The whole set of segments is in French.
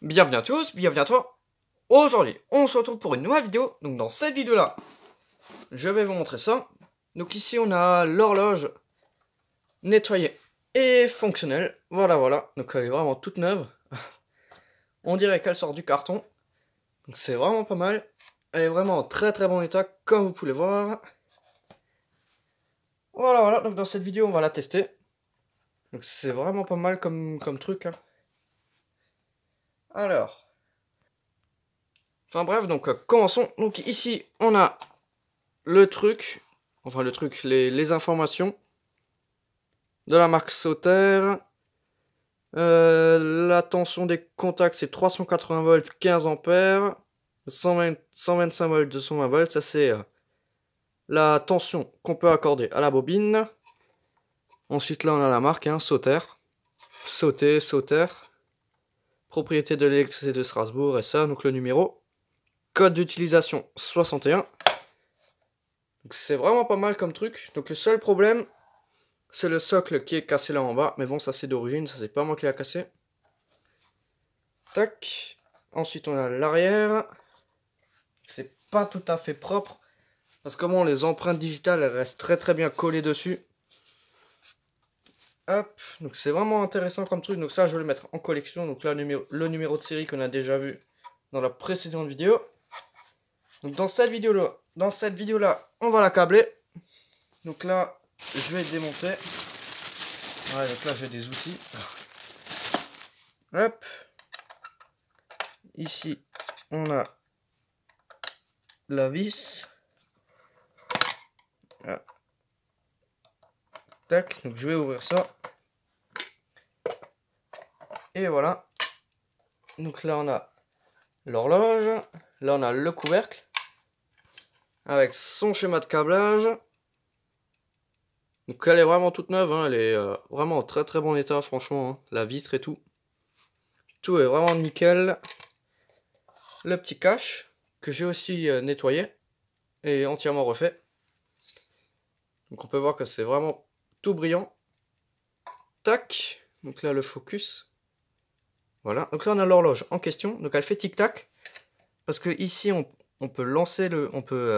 Bienvenue à tous, bienvenue à toi. Aujourd'hui, on se retrouve pour une nouvelle vidéo. Donc dans cette vidéo-là, je vais vous montrer ça. Donc ici, on a l'horloge nettoyée et fonctionnelle. Voilà. Donc elle est vraiment toute neuve. On dirait qu'elle sort du carton. Donc c'est vraiment pas mal. Elle est vraiment en très bon état, comme vous pouvez voir. Voilà. Donc dans cette vidéo, on va la tester. Donc c'est vraiment pas mal comme truc. Alors... Enfin bref, donc commençons. Donc ici, on a le truc, les informations de la marque Sauter. La tension des contacts, c'est 380 volts, 15 ampères. 125 volts, 220 volts. Ça, c'est la tension qu'on peut accorder à la bobine. Ensuite, là, on a la marque, Sauter. Sauter. Propriété de l'électricité de Strasbourg, et ça, donc le numéro. Code d'utilisation 61. Donc c'est vraiment pas mal comme truc. Donc le seul problème, c'est le socle qui est cassé là en bas. Mais bon, ça c'est d'origine, ça c'est pas moi qui l'ai cassé. Tac. Ensuite on a l'arrière. C'est pas tout à fait propre. Parce que bon, les empreintes digitales, elles restent très bien collées dessus. Hop. Donc c'est vraiment intéressant comme truc. Donc ça, je vais le mettre en collection. Donc là, le numéro de série qu'on a déjà vu dans la précédente vidéo. Donc dans cette vidéo-là, on va la câbler. Donc là, je vais démonter. Ouais, donc là j'ai des outils. Hop. Ici, on a la vis. Voilà. Tac, donc je vais ouvrir ça. Et voilà. Donc là on a l'horloge. Là on a le couvercle. Avec son schéma de câblage. Donc elle est vraiment toute neuve, elle est vraiment en très bon état, franchement. La vitre et tout. Tout est vraiment nickel. Le petit cache que j'ai aussi nettoyé et entièrement refait. Donc on peut voir que c'est vraiment tout brillant. Tac. Donc là le focus. Voilà. Donc là on a l'horloge en question. Donc elle fait tic-tac. Parce que ici on peut lancer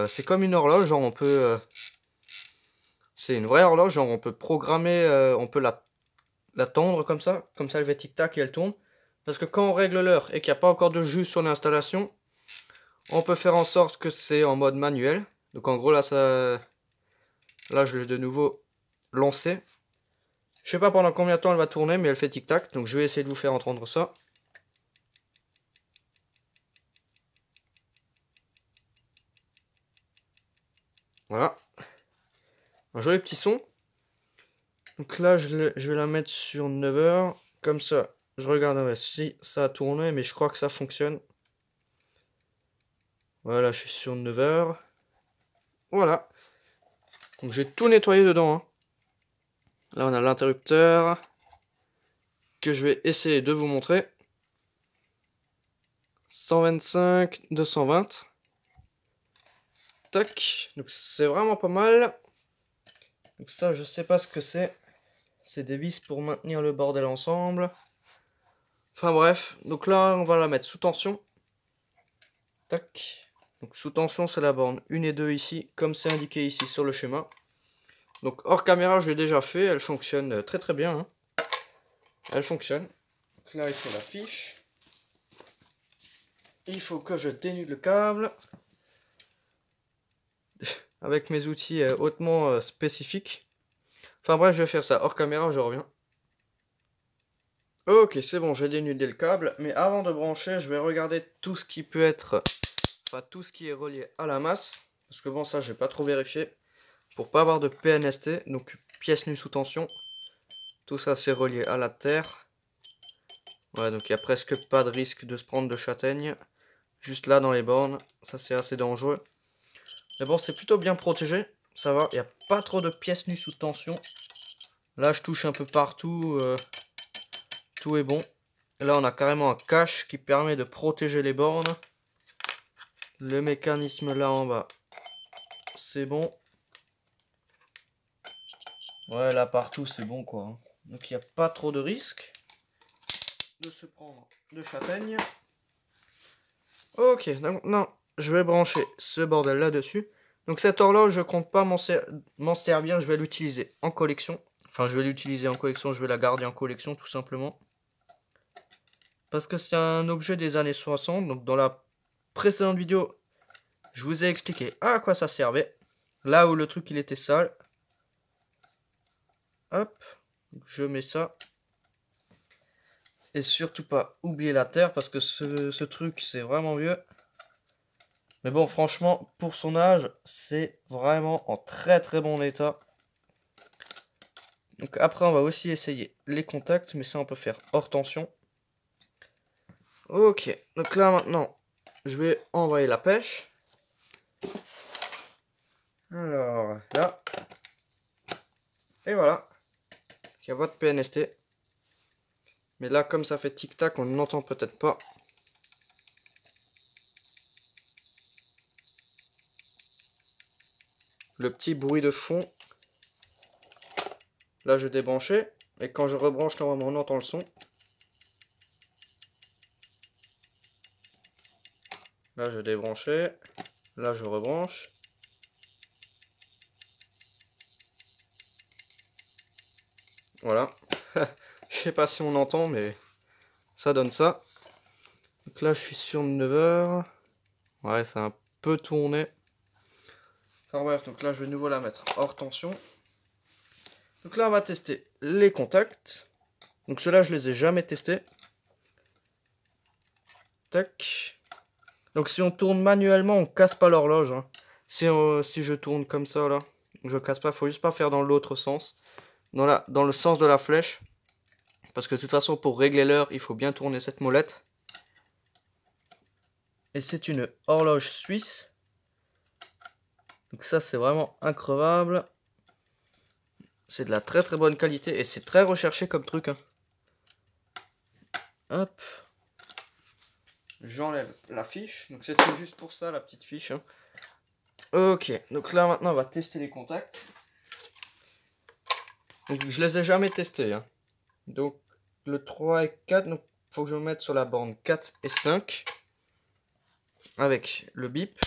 c'est comme une horloge, genre on peut... c'est une vraie horloge, genre on peut programmer, on peut la tendre comme ça elle fait tic-tac et elle tourne. Parce que quand on règle l'heure et qu'il n'y a pas encore de jus sur l'installation, on peut faire en sorte que c'est en mode manuel. Donc en gros là je l'ai de nouveau lancé. Je sais pas pendant combien de temps elle va tourner, mais elle fait tic-tac. Donc je vais essayer de vous faire entendre ça. Voilà. Un joli petit son. Donc là je vais la mettre sur 9h. Comme ça, je regarderai si ça a tourné, mais je crois que ça fonctionne. Voilà, je suis sur 9h. Voilà. Donc j'ai tout nettoyé dedans. Là on a l'interrupteur que je vais essayer de vous montrer. 125, 220. Tac. Donc c'est vraiment pas mal. Donc ça, je sais pas ce que c'est. C'est des vis pour maintenir le bordel ensemble. Enfin bref. Donc là, on va la mettre sous tension. Tac. Donc sous tension, c'est la borne 1 et 2 ici, comme c'est indiqué ici sur le schéma. Donc hors caméra, je l'ai déjà fait. Elle fonctionne très bien. Elle fonctionne. Donc là, il faut la fiche. Il faut que je dénude le câble. Avec mes outils hautement spécifiques. Enfin bref, je vais faire ça hors caméra, je reviens. Ok, c'est bon, j'ai dénudé le câble. Mais avant de brancher, je vais regarder tout ce qui peut être... Enfin, tout ce qui est relié à la masse. Parce que bon, ça, j'ai pas trop vérifié. Pour pas avoir de PNST, donc pièce nue sous tension. Tout ça, c'est relié à la terre. Ouais, donc il n'y a presque pas de risque de se prendre de châtaigne. Juste là, dans les bornes. Ça, c'est assez dangereux. Mais bon, c'est plutôt bien protégé. Ça va, il n'y a pas trop de pièces nues sous tension. Là, je touche un peu partout. Tout est bon. Là, on a carrément un cache qui permet de protéger les bornes. Le mécanisme là en bas, c'est bon. Ouais, là partout, c'est bon quoi. Donc, il n'y a pas trop de risques. de se prendre de châtaigne. Ok, donc non, je vais brancher ce bordel là-dessus. Donc cette horloge, je compte pas m'en servir, je vais l'utiliser en collection. Enfin, je vais l'utiliser en collection, je vais la garder en collection tout simplement. Parce que c'est un objet des années 60. Donc dans la précédente vidéo, je vous ai expliqué à quoi ça servait. Là où le truc il était sale. Hop, je mets ça. Et surtout pas oublier la terre parce que ce truc c'est vraiment vieux. Mais bon, franchement, pour son âge, c'est vraiment en très très bon état. Donc après, on va aussi essayer les contacts, mais ça on peut faire hors tension. Ok, donc là maintenant, je vais envoyer la pêche. Alors, là. Et voilà. Il y a votre PNST. Mais là, comme ça fait tic-tac, on n'entend peut-être pas. Le petit bruit de fond. Là, je débranchais. Et quand je rebranche, normalement, on entend le son. Là, je débranchais. Là, je rebranche. Voilà. Je sais pas si on entend, mais ça donne ça. Donc là, je suis sur 9 heures. Ouais, c'est un peu tourné. Enfin bref, donc là, je vais de nouveau la mettre hors tension. Donc là, on va tester les contacts. Donc ceux-là, je les ai jamais testés. Tac. Donc si on tourne manuellement, on casse pas l'horloge. Hein. Si je tourne comme ça, là, je casse pas. Faut juste pas faire dans l'autre sens. Dans le sens de la flèche. Parce que de toute façon, pour régler l'heure, il faut bien tourner cette molette. Et c'est une horloge suisse. Donc ça, c'est vraiment increvable. C'est de la très très bonne qualité. Et c'est très recherché comme truc. Hein. Hop. J'enlève la fiche. Donc c'était juste pour ça, la petite fiche. Hein. Ok. Donc là, maintenant, on va tester les contacts. Donc, je les ai jamais testés. Hein. Donc le 3 et 4, donc faut que je me mette sur la borne 4 et 5 avec le bip.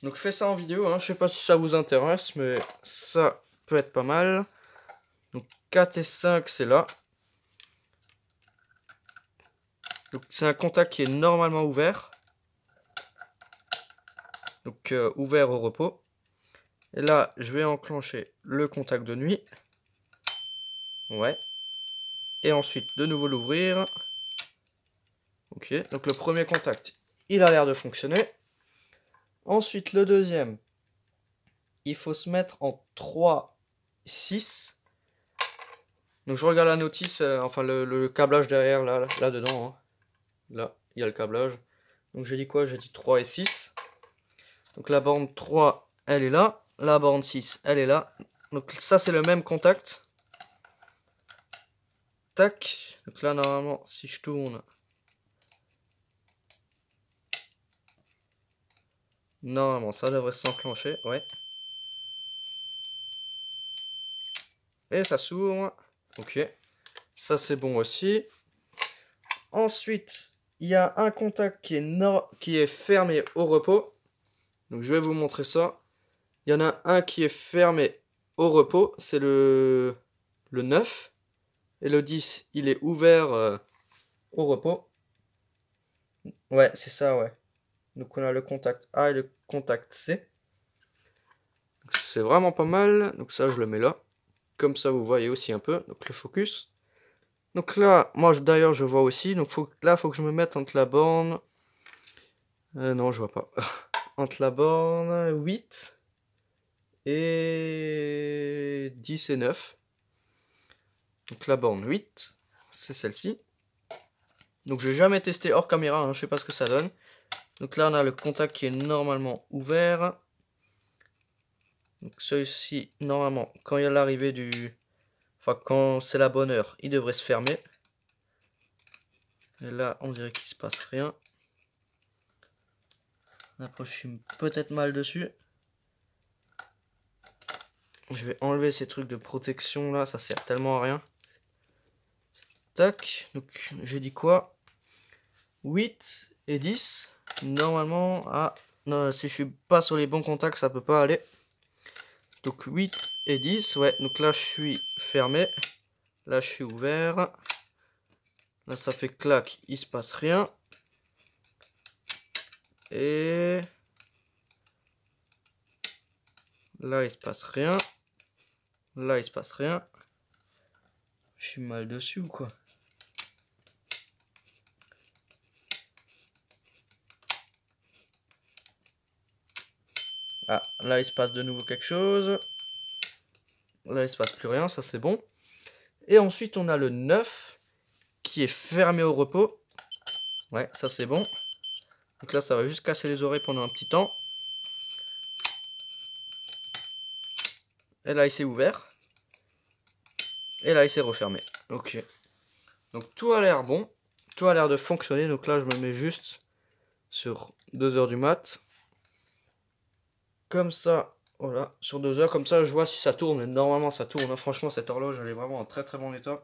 Donc je fais ça en vidéo, hein. Je sais pas si ça vous intéresse, mais ça peut être pas mal. Donc 4 et 5 c'est là. Donc c'est un contact qui est normalement ouvert. Donc ouvert au repos. Et là je vais enclencher le contact de nuit. Ouais. Et ensuite de nouveau l'ouvrir. Ok, donc le premier contact, il a l'air de fonctionner. Ensuite, le deuxième, il faut se mettre en 3, 6. Donc je regarde la notice, enfin le câblage derrière, là dedans. Hein. Là, il y a le câblage. Donc j'ai dit quoi? J'ai dit 3 et 6. Donc la borne 3, elle est là. La borne 6, elle est là. Donc ça, c'est le même contact. Tac. Donc là, normalement, si je tourne... Normalement, ça devrait s'enclencher, ouais. Et ça s'ouvre. Ok. Ça, c'est bon aussi. Ensuite, il y a un contact qui est fermé au repos. Donc, je vais vous montrer ça. Il y en a un qui est fermé au repos. C'est le 9. Et le 10, il est ouvert au repos. Ouais, c'est ça, ouais. Donc, on a le contact A et le contact C. C'est vraiment pas mal. Donc, ça, je le mets là. Comme ça, vous voyez aussi un peu. Donc, le focus. Donc là, moi d'ailleurs je vois aussi, donc là faut que je me mette entre la borne, non je vois pas, entre la borne 8 et 10 et 9. Donc la borne 8, c'est celle-ci. Donc j'ai jamais testé hors caméra, hein, je sais pas ce que ça donne. Donc là on a le contact qui est normalement ouvert. Donc celui-ci, normalement, quand il y a l'arrivée du... Enfin quand c'est la bonne heure, il devrait se fermer. Et là, on dirait qu'il se passe rien. Après, je suis peut-être mal dessus. Je vais enlever ces trucs de protection là, ça sert tellement à rien. Tac, donc j'ai dit quoi? 8 et 10. Normalement, ah, non, si je suis pas sur les bons contacts, ça peut pas aller. Donc 8 et 10, ouais, donc là je suis fermé. Là je suis ouvert. Là ça fait clac, il se passe rien. Et là il se passe rien. Là il se passe rien. Je suis mal dessus ou quoi? Ah, là il se passe de nouveau quelque chose. Là il se passe plus rien, ça c'est bon. Et ensuite on a le 9 qui est fermé au repos. Ouais, ça c'est bon. Donc là ça va juste casser les oreilles pendant un petit temps. Et là il s'est ouvert. Et là il s'est refermé. Ok. Donc tout a l'air bon. Tout a l'air de fonctionner. Donc là je me mets juste sur 2 heures du mat. Comme ça. Voilà. Sur 2 heures. Comme ça je vois si ça tourne. Et normalement ça tourne. Franchement cette horloge elle est vraiment en très très bon état.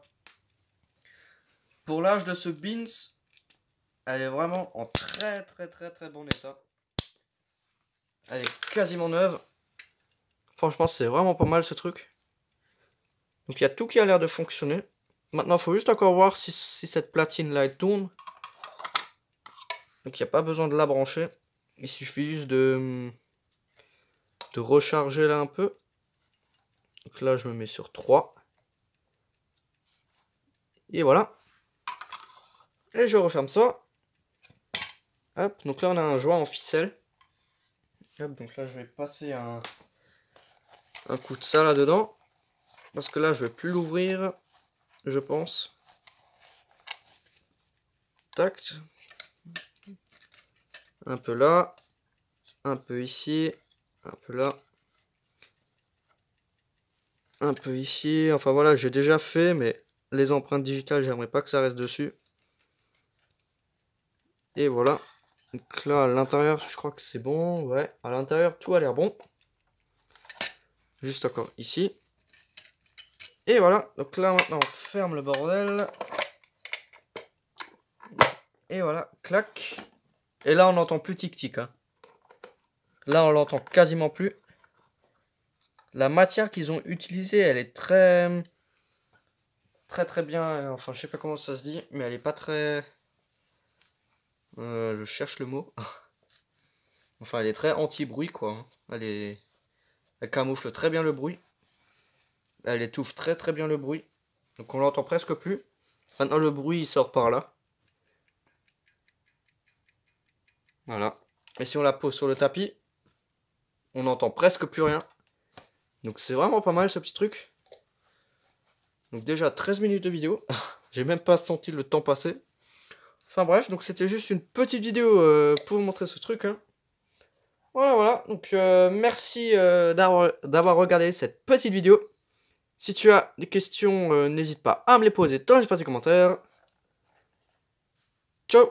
Pour l'âge de ce Beans, elle est vraiment en très très très très bon état. Elle est quasiment neuve. Franchement c'est vraiment pas mal ce truc. Donc il y a tout qui a l'air de fonctionner. Maintenant il faut juste encore voir si cette platine là elle tourne. Donc il n'y a pas besoin de la brancher. Il suffit juste de recharger là un peu. Donc là je me mets sur 3. Et voilà. Et je referme ça. Hop, donc là on a un joint en ficelle. Hop, donc là je vais passer un coup de ça là dedans. Parce que là je vais plus l'ouvrir, je pense. Tac. Un peu là. Un peu ici. Un peu là. Un peu ici. Enfin voilà, j'ai déjà fait, mais les empreintes digitales, j'aimerais pas que ça reste dessus. Et voilà. Donc là, à l'intérieur, je crois que c'est bon. Ouais, à l'intérieur, tout a l'air bon. Juste encore ici. Et voilà. Donc là, maintenant, on ferme le bordel. Et voilà, clac. Et là, on n'entend plus tic-tic. Hein. Là, on l'entend quasiment plus. La matière qu'ils ont utilisée, elle est très bien. Enfin, je sais pas comment ça se dit, mais elle est pas très... je cherche le mot. Enfin, elle est très anti-bruit, quoi. Hein. Elle camoufle très bien le bruit. Elle étouffe très très bien le bruit. Donc on l'entend presque plus. Maintenant le bruit il sort par là. Voilà. Et si on la pose sur le tapis, on n'entend presque plus rien. Donc c'est vraiment pas mal ce petit truc. Donc déjà 13 minutes de vidéo. J'ai même pas senti le temps passer. Enfin bref, donc c'était juste une petite vidéo pour vous montrer ce truc. Hein. Voilà. Donc merci d'avoir regardé cette petite vidéo. Si tu as des questions, n'hésite pas à me les poser dans l'espace des commentaires. Ciao!